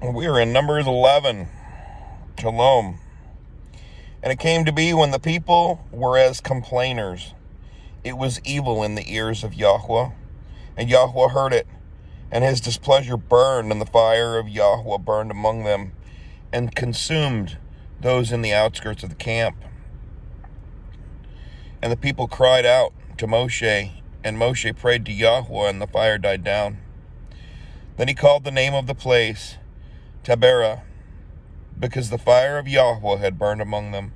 We are in Numbers 11. Shalom. And it came to be when the people were as complainers, it was evil in the ears of Yahweh. And Yahweh heard it, and his displeasure burned, and the fire of Yahweh burned among them, and consumed those in the outskirts of the camp. And the people cried out to Moshe, and Moshe prayed to Yahweh, and the fire died down. Then he called the name of the place Taberah, because the fire of Yahweh had burned among them.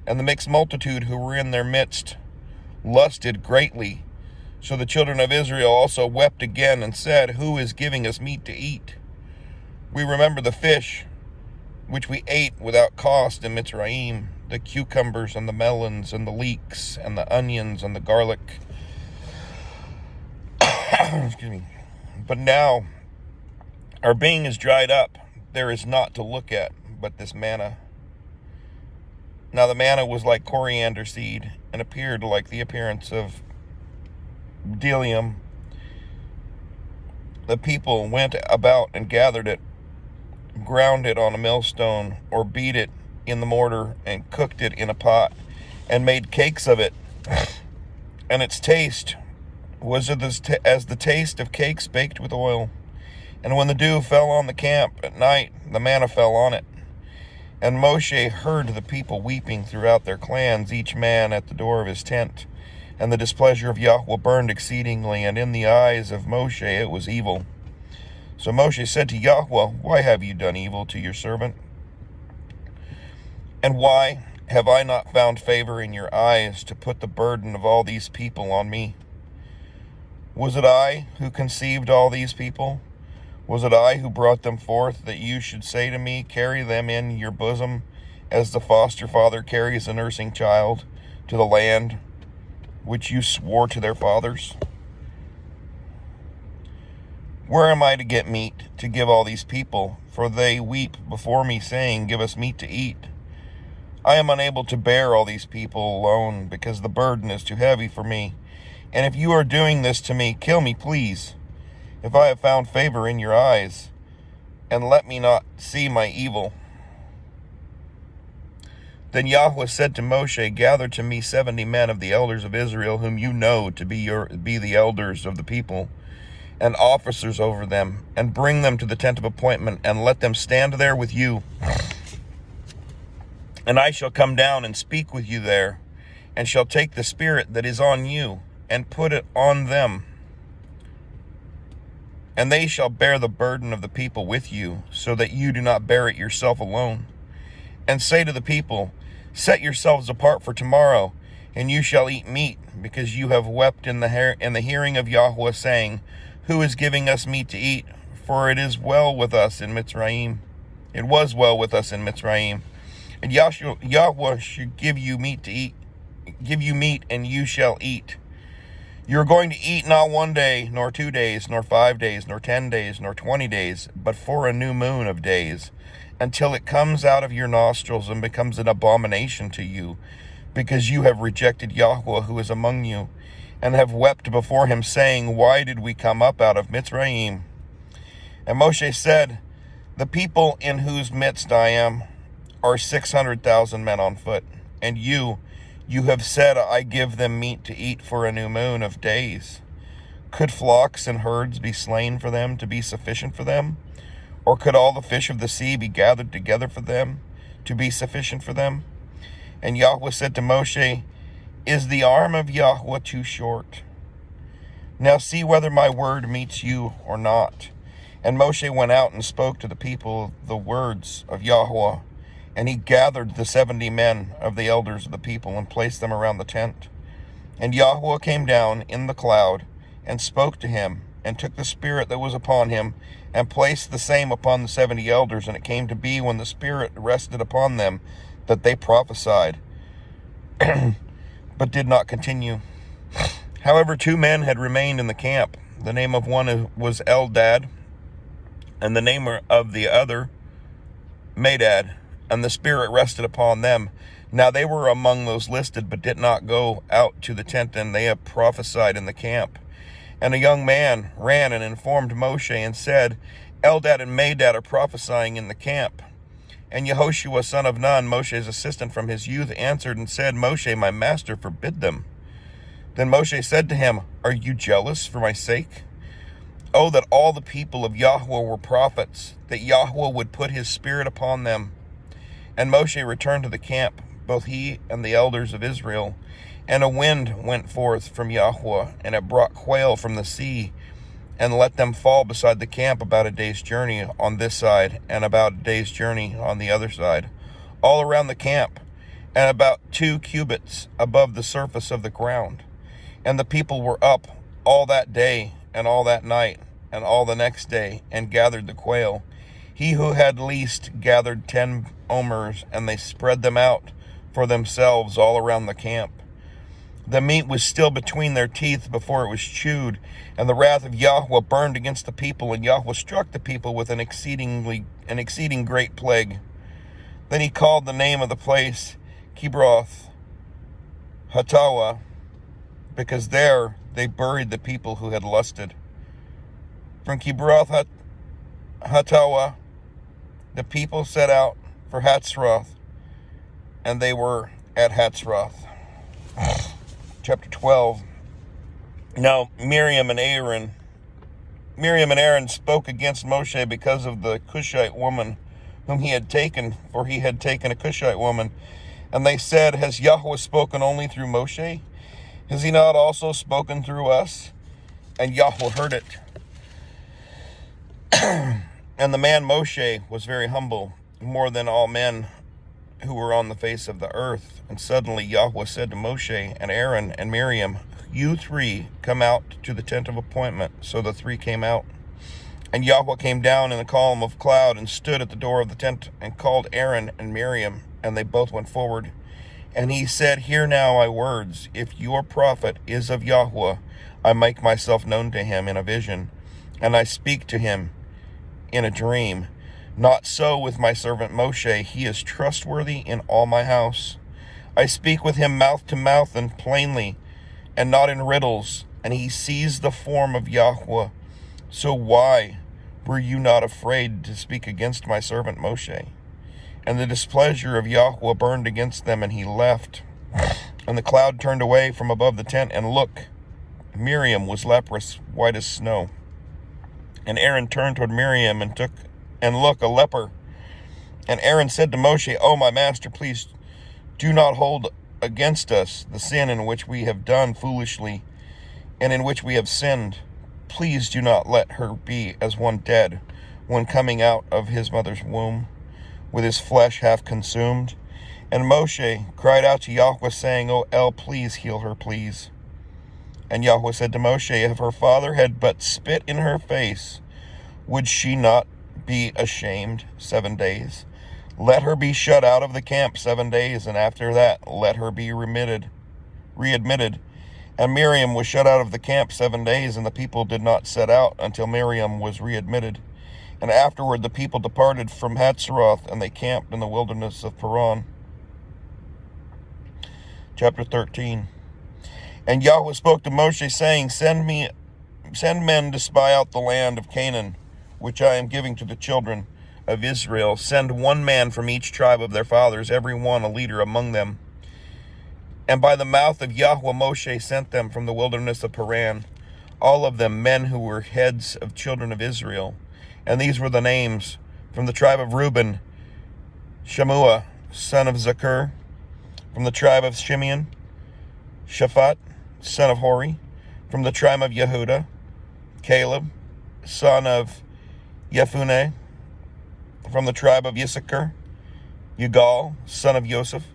And the mixed multitude who were in their midst lusted greatly. So the children of Israel also wept again and said, Who is giving us meat to eat? We remember the fish which we ate without cost in Mitzrayim, the cucumbers and the melons and the leeks and the onions and the garlic. Excuse me. But now our being is dried up. There is naught to look at but this manna. Now the manna was like coriander seed and appeared like the appearance of bdellium. The people went about and gathered it, ground it on a millstone, or beat it in the mortar, and cooked it in a pot, and made cakes of it. And its taste was as the taste of cakes baked with oil. And when the dew fell on the camp at night, the manna fell on it. And Moshe heard the people weeping throughout their clans, each man at the door of his tent. And the displeasure of Yahweh burned exceedingly, and in the eyes of Moshe it was evil. So Moshe said to Yahweh, Why have you done evil to your servant? And why have I not found favor in your eyes to put the burden of all these people on me? Was it I who conceived all these people? Was it I who brought them forth, that you should say to me, Carry them in your bosom, as the foster father carries a nursing child to the land which you swore to their fathers? Where am I to get meat to give all these people? For they weep before me, saying, Give us meat to eat. I am unable to bear all these people alone, because the burden is too heavy for me. And if you are doing this to me, kill me, please, if I have found favor in your eyes, and let me not see my evil. Then Yahweh said to Moshe, Gather to me 70 men of the elders of Israel, whom you know to be the elders of the people, and officers over them, and bring them to the tent of appointment, and let them stand there with you. And I shall come down and speak with you there, and shall take the spirit that is on you, and put it on them. And they shall bear the burden of the people with you, so that you do not bear it yourself alone. And say to the people, Set yourselves apart for tomorrow, and you shall eat meat, because you have wept in the hearing of Yahweh, saying, Who is giving us meat to eat? For it is well with us in Mitzrayim. It was well with us in Mitzrayim. And Yahweh should give you meat to eat. Give you meat, and you shall eat. You are going to eat not 1 day, nor 2 days, nor 5 days, nor 10 days, nor 20 days, but for a new moon of days, until it comes out of your nostrils and becomes an abomination to you, because you have rejected Yahweh who is among you, and have wept before him, saying, Why did we come up out of Mitzrayim? And Moshe said, The people in whose midst I am are 600,000 men on foot, and you have said, I give them meat to eat for a new moon of days. Could flocks and herds be slain for them to be sufficient for them? Or could all the fish of the sea be gathered together for them to be sufficient for them? And Yahweh said to Moshe, Is the arm of Yahweh too short? Now see whether my word meets you or not. And Moshe went out and spoke to the people the words of Yahweh. And he gathered the 70 men of the elders of the people and placed them around the tent. And Yahweh came down in the cloud and spoke to him, and took the spirit that was upon him, and placed the same upon the 70 elders. And it came to be, when the spirit rested upon them, that they prophesied, but did not continue. However, 2 men had remained in the camp. The name of one was Eldad, and the name of the other Medad. And the spirit rested upon them. Now they were among those listed, but did not go out to the tent, and they have prophesied in the camp. And a young man ran and informed Moshe and said, Eldad and Medad are prophesying in the camp. And Yehoshua, son of Nun, Moshe's assistant from his youth, answered and said, Moshe, my master, forbid them. Then Moshe said to him, Are you jealous for my sake? Oh, that all the people of Yahweh were prophets, that Yahweh would put his spirit upon them. And Moshe returned to the camp, both he and the elders of Israel. And a wind went forth from Yahweh, and it brought quail from the sea, and let them fall beside the camp about a day's journey on this side, and about a day's journey on the other side, all around the camp, and about 2 cubits above the surface of the ground. And the people were up all that day, and all that night, and all the next day, and gathered the quail. He who had least gathered 10 omers, and they spread them out for themselves all around the camp. The meat was still between their teeth before it was chewed, and the wrath of Yahweh burned against the people, and Yahweh struck the people with an exceeding great plague. Then he called the name of the place Kibroth Hattaavah, because there they buried the people who had lusted. From Kibroth Hattaavah, the people set out for Hatzroth, and they were at Hatzroth. Chapter 12. Now Miriam and Aaron spoke against Moshe because of the Cushite woman whom he had taken, for he had taken a Cushite woman. And they said, Has Yahweh spoken only through Moshe? Has he not also spoken through us? And Yahweh heard it. And the man Moshe was very humble, more than all men who were on the face of the earth. And suddenly Yahweh said to Moshe and Aaron and Miriam, You 3 come out to the tent of appointment. So the 3 came out. And Yahweh came down in a column of cloud and stood at the door of the tent and called Aaron and Miriam, and they both went forward. And he said, Hear now my words. If your prophet is of Yahweh, I make myself known to him in a vision, and I speak to him in a dream. Not so with my servant Moshe. He is trustworthy in all my house. I speak with him mouth to mouth and plainly, and not in riddles, and he sees the form of Yahweh. So why were you not afraid to speak against my servant Moshe? And the displeasure of Yahweh burned against them, and he left. And the cloud turned away from above the tent, and look, Miriam was leprous, white as snow. And Aaron turned toward Miriam and look, a leper. And Aaron said to Moshe, O my master, please do not hold against us the sin in which we have done foolishly, and in which we have sinned. Please do not let her be as one dead, when coming out of his mother's womb, with his flesh half consumed. And Moshe cried out to Yahweh, saying, O El, please heal her, please. And Yahweh said to Moshe, If her father had but spit in her face, would she not be ashamed 7 days? Let her be shut out of the camp 7 days, and after that let her be readmitted. And Miriam was shut out of the camp 7 days, and the people did not set out until Miriam was readmitted. And afterward the people departed from Hatzroth, and they camped in the wilderness of Paran. Chapter 13. And Yahweh spoke to Moshe, saying, Send men to spy out the land of Canaan, which I am giving to the children of Israel. Send 1 man from each tribe of their fathers, every one a leader among them. And by the mouth of Yahweh Moshe sent them from the wilderness of Paran, all of them men who were heads of children of Israel. And these were the names: from the tribe of Reuben, Shammua, son of Zakur; from the tribe of Shimeon, Shaphat, son of Hori; from the tribe of Yehuda, Caleb, son of Jephunneh; from the tribe of Issachar, Yugal, son of Joseph;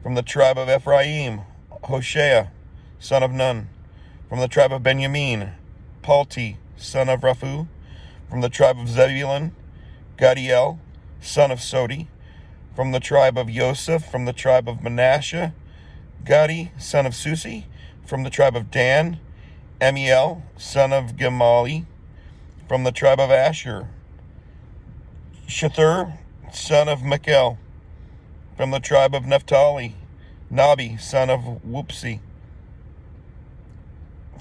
from the tribe of Ephraim, Hoshea, son of Nun; from the tribe of Benjamin, Palti, son of Raphu; from the tribe of Zebulun, Gadiel, son of Sodi; from the tribe of Joseph; from the tribe of Manasseh, Gadi, son of Susi; from the tribe of Dan, Amiel, son of Gemali; from the tribe of Asher, Shethur, son of Michael; from the tribe of Naphtali, Nabi, son of Wupsi;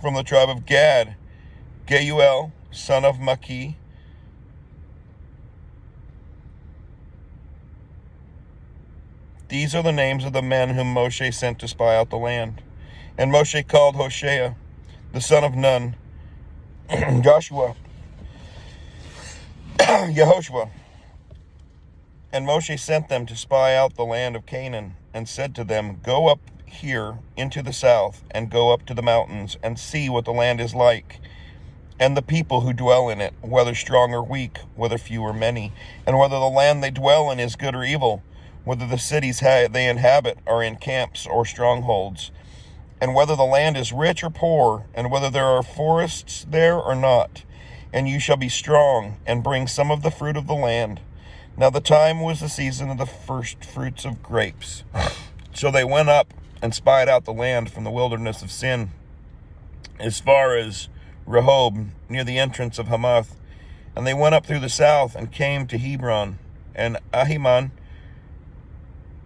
from the tribe of Gad, Geuel, son of Maki; These are the names of the men whom Moshe sent to spy out the land. And Moshe called Hoshea, the son of Nun, Joshua, Yehoshua. And Moshe sent them to spy out the land of Canaan, and said to them, Go up here into the south, and go up to the mountains, and see what the land is like, and the people who dwell in it, whether strong or weak, whether few or many, and whether the land they dwell in is good or evil, whether the cities they inhabit are in camps or strongholds, and whether the land is rich or poor, and whether there are forests there or not. And you shall be strong, and bring some of the fruit of the land. Now the time was the season of the first fruits of grapes. So they went up and spied out the land from the wilderness of Sin, as far as Rehob, near the entrance of Hamath. And they went up through the south, and came to Hebron, and Ahiman,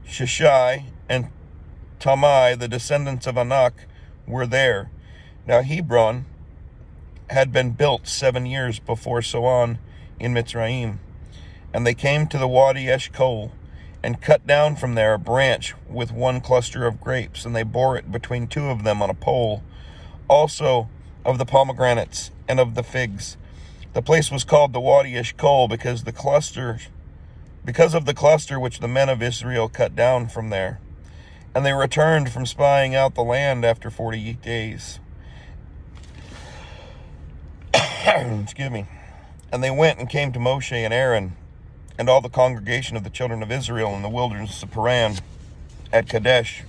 Sheshai, and Talmai, the descendants of Anak, were there. Now Hebron had been built 7 years before Soan in Mitzrayim. And they came to the Wadi Eshcol, and cut down from there a branch with one cluster of grapes, and they bore it between two of them on a pole, also of the pomegranates and of the figs. The place was called the Wadi Eshcol because of the cluster which the men of Israel cut down from there. And they returned from spying out the land after 40 days. Excuse me. And they went and came to Moshe and Aaron and all the congregation of the children of Israel in the wilderness of Paran at Kadesh.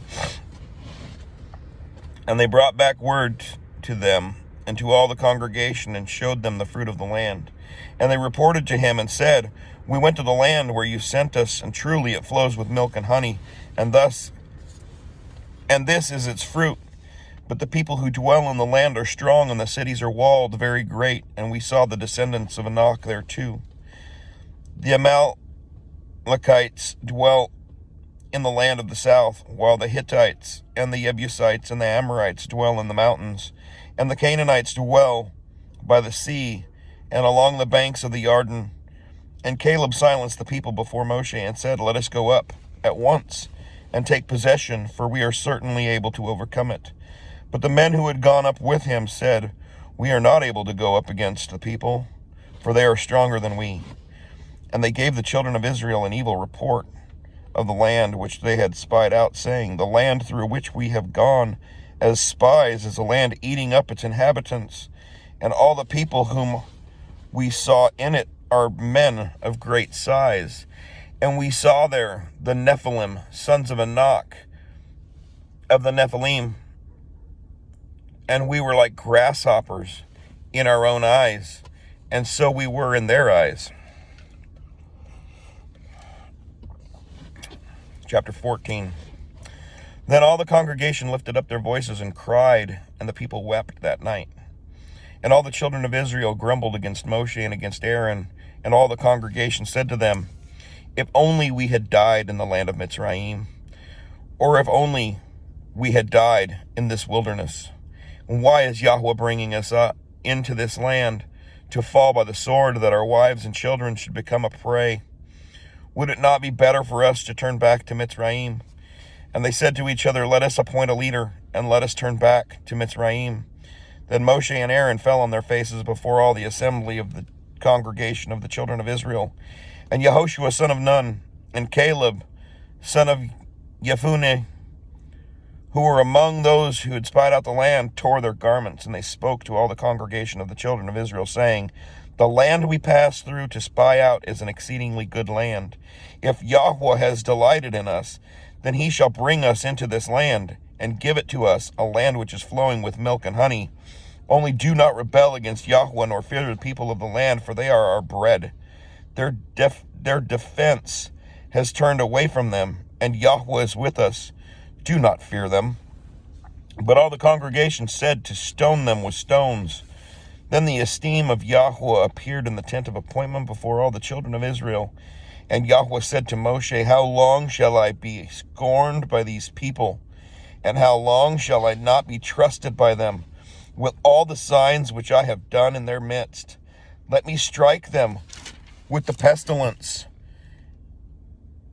And they brought back word to them and to all the congregation, and showed them the fruit of the land. And they reported to him and said, We went to the land where you sent us, and truly it flows with milk and honey, and this is its fruit. But the people who dwell in the land are strong, and the cities are walled very great, and we saw the descendants of Anak there too. The Amalekites dwell in the land of the south, while the Hittites and the Jebusites and the Amorites dwell in the mountains, and the Canaanites dwell by the sea and along the banks of the Jordan. And Caleb silenced the people before Moshe and said, Let us go up at once and take possession, for we are certainly able to overcome it. But the men who had gone up with him said, We are not able to go up against the people, for they are stronger than we. And they gave the children of Israel an evil report of the land which they had spied out, saying, The land through which we have gone as spies is a land eating up its inhabitants, and all the people whom we saw in it are men of great size. And we saw there the Nephilim, sons of Anak, of the Nephilim, and we were like grasshoppers in our own eyes, and so we were in their eyes. Chapter 14. Then all the congregation lifted up their voices and cried, and the people wept that night. And all the children of Israel grumbled against Moshe and against Aaron, and all the congregation said to them, If only we had died in the land of Mitzrayim, or if only we had died in this wilderness. And why is Yahweh bringing us up into this land to fall by the sword, that our wives and children should become a prey? Would it not be better for us to turn back to Mitzrayim? And they said to each other, Let us appoint a leader, and let us turn back to Mitzrayim. Then Moshe and Aaron fell on their faces before all the assembly of the congregation of the children of Israel. And Yehoshua son of Nun, and Caleb son of Jephunneh, who were among those who had spied out the land, tore their garments, and they spoke to all the congregation of the children of Israel, saying, The land we passed through to spy out is an exceedingly good land. If Yahweh has delighted in us, then he shall bring us into this land, and give it to us, a land which is flowing with milk and honey. Only do not rebel against Yahweh, nor fear the people of the land, for they are our bread. Their defense has turned away from them, and Yahweh is with us. Do not fear them. But all the congregation said to stone them with stones. Then the esteem of Yahweh appeared in the tent of appointment before all the children of Israel. And Yahweh said to Moshe, How long shall I be scorned by these people? And how long shall I not be trusted by them? With all the signs which I have done in their midst, let me strike them with the pestilence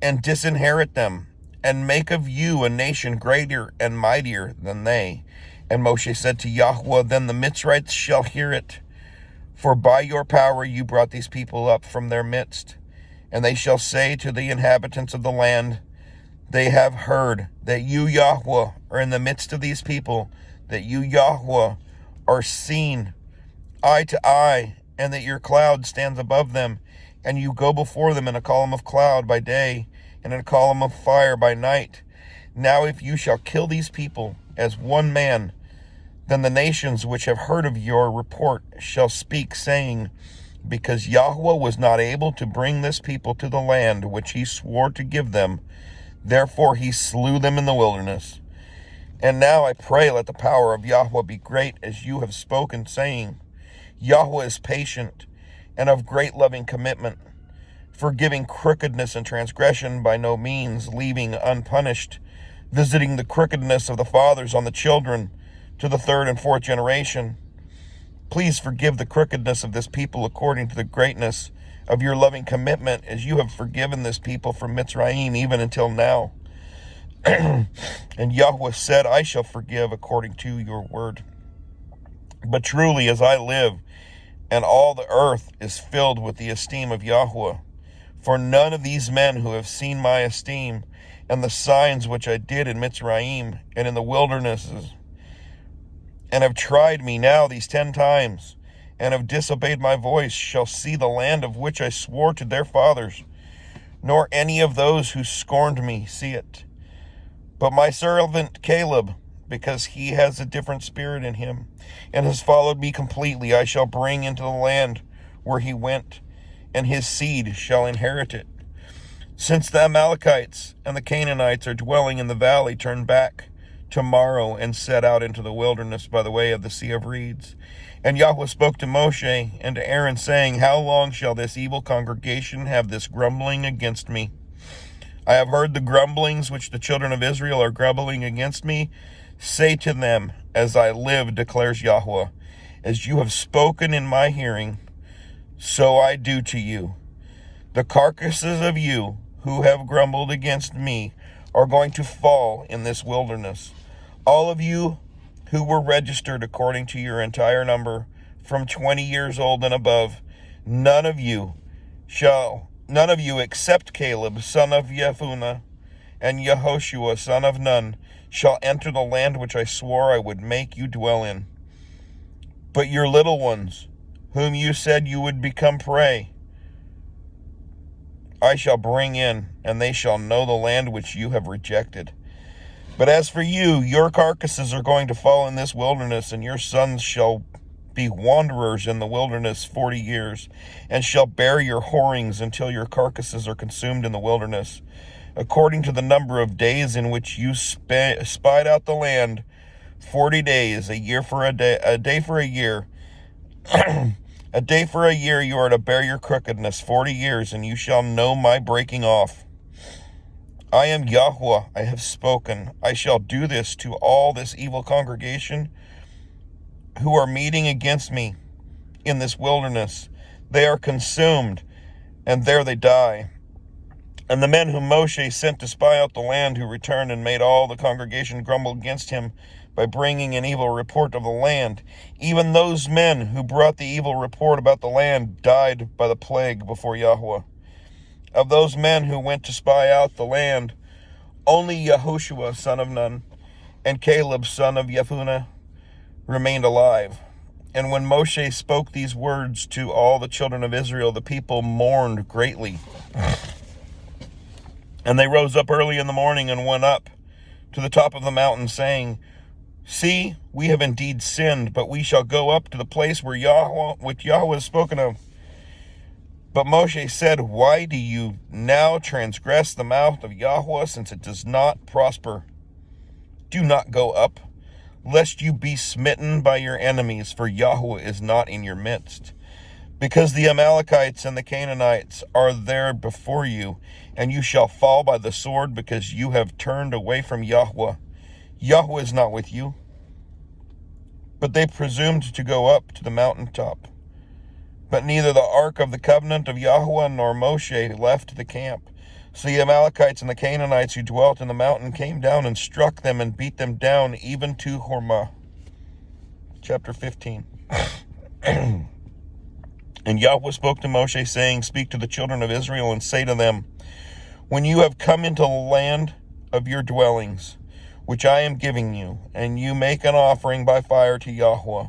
and disinherit them, and make of you a nation greater and mightier than they. And Moshe said to Yahweh, then the Mitzrites shall hear it, for by your power you brought these people up from their midst. And they shall say to the inhabitants of the land, they have heard that you, Yahweh, are in the midst of these people, that you, Yahweh, are seen eye to eye, and that your cloud stands above them, and you go before them in a column of cloud by day, and in a column of fire by night. Now if you shall kill these people as one man, then the nations which have heard of your report shall speak, saying, because Yahweh was not able to bring this people to the land which he swore to give them, therefore he slew them in the wilderness. And now I pray, let the power of Yahweh be great, as you have spoken, saying, Yahweh is patient and of great loving commitment, forgiving crookedness and transgression by no means, leaving unpunished, visiting the crookedness of the fathers on the children to the third and fourth generation. Please forgive the crookedness of this people according to the greatness of your loving commitment, as you have forgiven this people from Mitzrayim even until now. And Yahweh said, I shall forgive according to your word. But truly, as I live, and all the earth is filled with the esteem of Yahweh, for none of these men who have seen my esteem and the signs which I did in Mitzrayim and in the wildernesses, and have tried me now these 10 times, and have disobeyed my voice, shall see the land of which I swore to their fathers, nor any of those who scorned me see it. But my servant Caleb, because he has a different spirit in him, and has followed me completely, I shall bring into the land where he went, and his seed shall inherit it. Since the Amalekites and the Canaanites are dwelling in the valley, turn back tomorrow and set out into the wilderness by the way of the Sea of Reeds. And Yahweh spoke to Moshe and to Aaron, saying, how long shall this evil congregation have this grumbling against me? I have heard the grumblings which the children of Israel are grumbling against me. Say to them, as I live, declares Yahweh, as you have spoken in my hearing, so I do to you. The carcasses of you who have grumbled against me are going to fall in this wilderness. All of you who were registered according to your entire number, from 20 years old and above, none of you except Caleb, son of Jephunneh, and Yehoshua, son of Nun, shall enter the land which I swore I would make you dwell in. But your little ones, whom you said you would become prey, I shall bring in, and they shall know the land which you have rejected. But as for you, your carcasses are going to fall in this wilderness, and your sons shall be wanderers in the wilderness 40 years, and shall bear your whorings until your carcasses are consumed in the wilderness. According to the number of days in which you spied out the land, 40 days, a day for a year, a day for a year you are to bear your crookedness 40 years, and you shall know my breaking off. I am Yahweh, I have spoken. I shall do this to all this evil congregation who are meeting against me in this wilderness. They are consumed, and there they die. And the men whom Moshe sent to spy out the land, who returned and made all the congregation grumble against him by bringing an evil report of the land, even those men who brought the evil report about the land died by the plague before Yahweh. Of those men who went to spy out the land, only Yehoshua, son of Nun, and Caleb, son of Jephunneh, remained alive. And when Moshe spoke these words to all the children of Israel, the people mourned greatly. And they rose up early in the morning and went up to the top of the mountain, saying, see, we have indeed sinned, but we shall go up to the place which Yahweh has spoken of. But Moshe said, why do you now transgress the mouth of Yahweh, since it does not prosper? Do not go up, lest you be smitten by your enemies, for Yahweh is not in your midst. Because the Amalekites and the Canaanites are there before you, and you shall fall by the sword, because you have turned away from Yahweh. Yahweh is not with you. But they presumed to go up to the mountaintop. But neither the ark of the covenant of Yahweh nor Moshe left the camp. So the Amalekites and the Canaanites who dwelt in the mountain came down and struck them and beat them down even to Hormah. Chapter 15. And Yahweh spoke to Moshe, saying, Speak to the children of Israel and say to them, When you have come into the land of your dwellings, which I am giving you, and you make an offering by fire to Yahweh,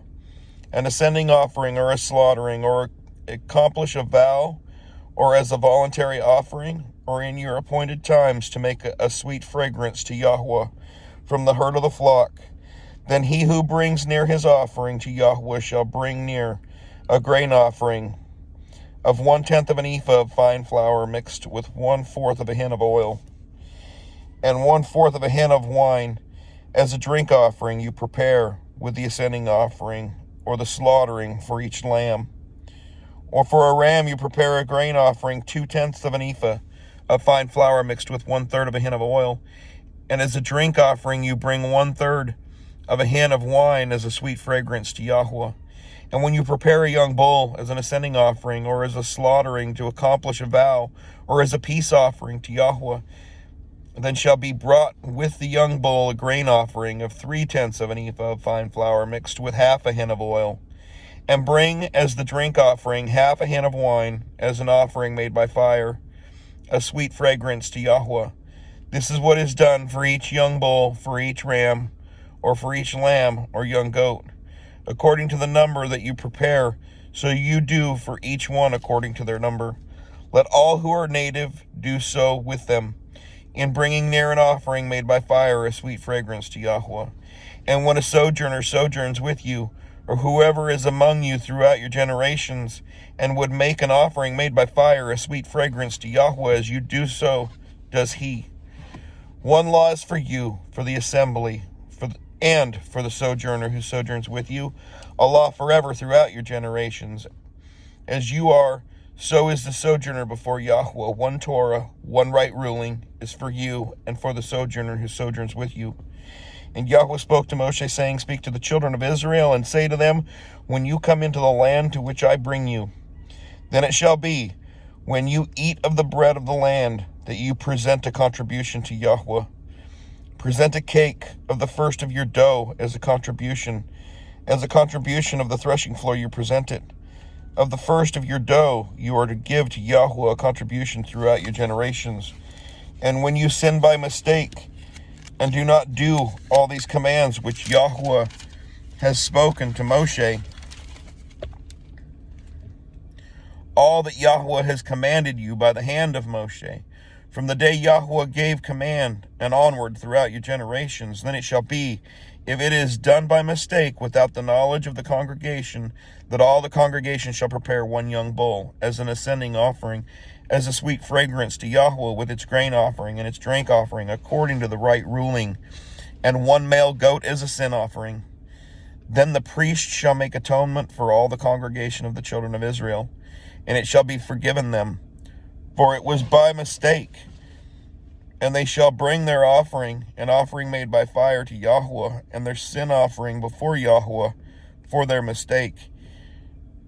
an ascending offering or a slaughtering, or accomplish a vow, or as a voluntary offering, or in your appointed times to make a sweet fragrance to Yahweh from the herd of the flock, then he who brings near his offering to Yahweh shall bring near a grain offering of 1/10 of an ephah of fine flour mixed with 1/4 of a hin of oil, and 1/4 of a hin of wine. As a drink offering you prepare with the ascending offering, or the slaughtering for each lamb. Or for a ram you prepare a grain offering, 2/10 of an ephah of fine flour mixed with 1/3 of a hin of oil. And as a drink offering you bring 1/3 of a hin of wine as a sweet fragrance to Yahweh. And when you prepare a young bull as an ascending offering, or as a slaughtering to accomplish a vow, or as a peace offering to Yahweh, then shall be brought with the young bull a grain offering of 3/10 of an ephah of fine flour mixed with 1/2 a hin of oil. And bring as the drink offering 1/2 a hin of wine as an offering made by fire, a sweet fragrance to Yahweh. This is what is done for each young bull, for each ram, or for each lamb or young goat, according to the number that you prepare, so you do for each one according to their number. Let all who are native do so with them, in bringing near an offering made by fire, a sweet fragrance to Yahweh. And when a sojourner sojourns with you, or whoever is among you throughout your generations, and would make an offering made by fire, a sweet fragrance to Yahweh, as you do so does he. One law is for you, for the assembly, and for the sojourner who sojourns with you, a law forever throughout your generations. As you are, so is the sojourner before Yahweh. One Torah, one right ruling is for you and for the sojourner who sojourns with you. And Yahweh spoke to Moshe, saying, Speak to the children of Israel and say to them, When you come into the land to which I bring you, then it shall be, when you eat of the bread of the land, that you present a contribution to Yahweh. Present a cake of the first of your dough as a contribution. As a contribution of the threshing floor you present it. Of the first of your dough you are to give to Yahweh a contribution throughout your generations. And when you sin by mistake, and do not do all these commands which Yahweh has spoken to Moshe, all that Yahweh has commanded you by the hand of Moshe, from the day Yahweh gave command and onward throughout your generations, then it shall be, if it is done by mistake without the knowledge of the congregation, that all the congregation shall prepare one young bull as an ascending offering, as a sweet fragrance to Yahweh, with its grain offering and its drink offering, according to the right ruling, and one male goat as a sin offering. Then the priest shall make atonement for all the congregation of the children of Israel, and it shall be forgiven them, for it was by mistake. And they shall bring their offering, an offering made by fire to Yahweh, and their sin offering before Yahweh for their mistake.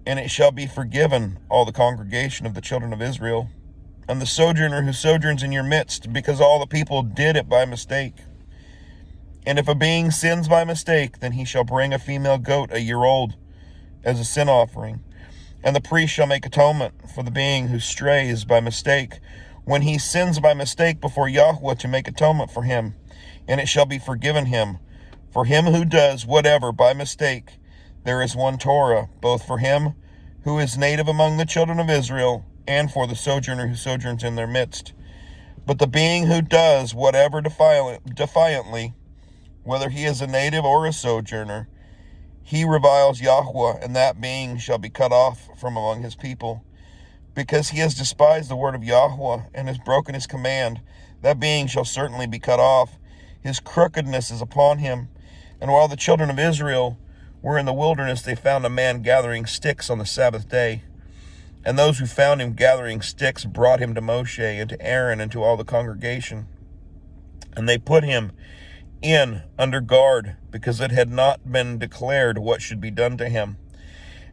And it shall be forgiven all the congregation of the children of Israel, and the sojourner who sojourns in your midst, because all the people did it by mistake. And if a being sins by mistake, then he shall bring a female goat a year old as a sin offering. And the priest shall make atonement for the being who strays by mistake, when he sins by mistake before Yahweh, to make atonement for him, and it shall be forgiven him. For him who does whatever by mistake, there is one Torah, both for him who is native among the children of Israel, and for the sojourner who sojourns in their midst. But the being who does whatever defiantly, whether he is a native or a sojourner, he reviles Yahweh, and that being shall be cut off from among his people. Because he has despised the word of Yahweh, and has broken his command, that being shall certainly be cut off. His crookedness is upon him. And while the children of Israel were in the wilderness, they found a man gathering sticks on the Sabbath day. And those who found him gathering sticks brought him to Moshe and to Aaron and to all the congregation. And they put him in under guard, because it had not been declared what should be done to him.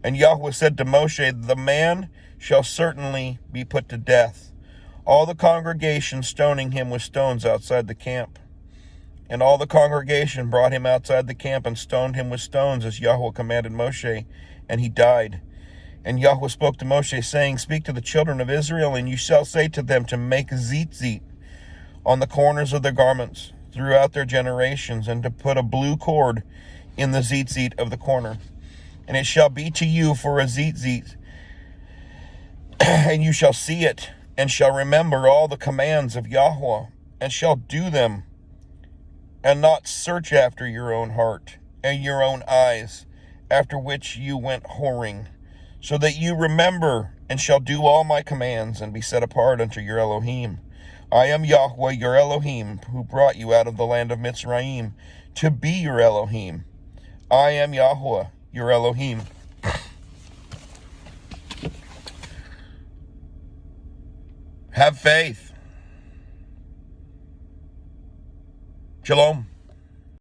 And Yahweh said to Moshe, The man shall certainly be put to death. all the congregation stoning him with stones outside the camp. And all the congregation brought him outside the camp and stoned him with stones as Yahweh commanded Moshe, and he died. And Yahweh spoke to Moshe, saying, Speak to the children of Israel, and you shall say to them to make tzitzit on the corners of their garments throughout their generations, and to put a blue cord in the tzitzit of the corner. And it shall be to you for a tzitzit, and you shall see it, and shall remember all the commands of Yahweh, and shall do them, and not search after your own heart and your own eyes, after which you went whoring, so that you remember and shall do all my commands and be set apart unto your Elohim. I am Yahweh your Elohim, who brought you out of the land of Mitzrayim to be your Elohim. I am Yahweh your Elohim. Have faith. Shalom.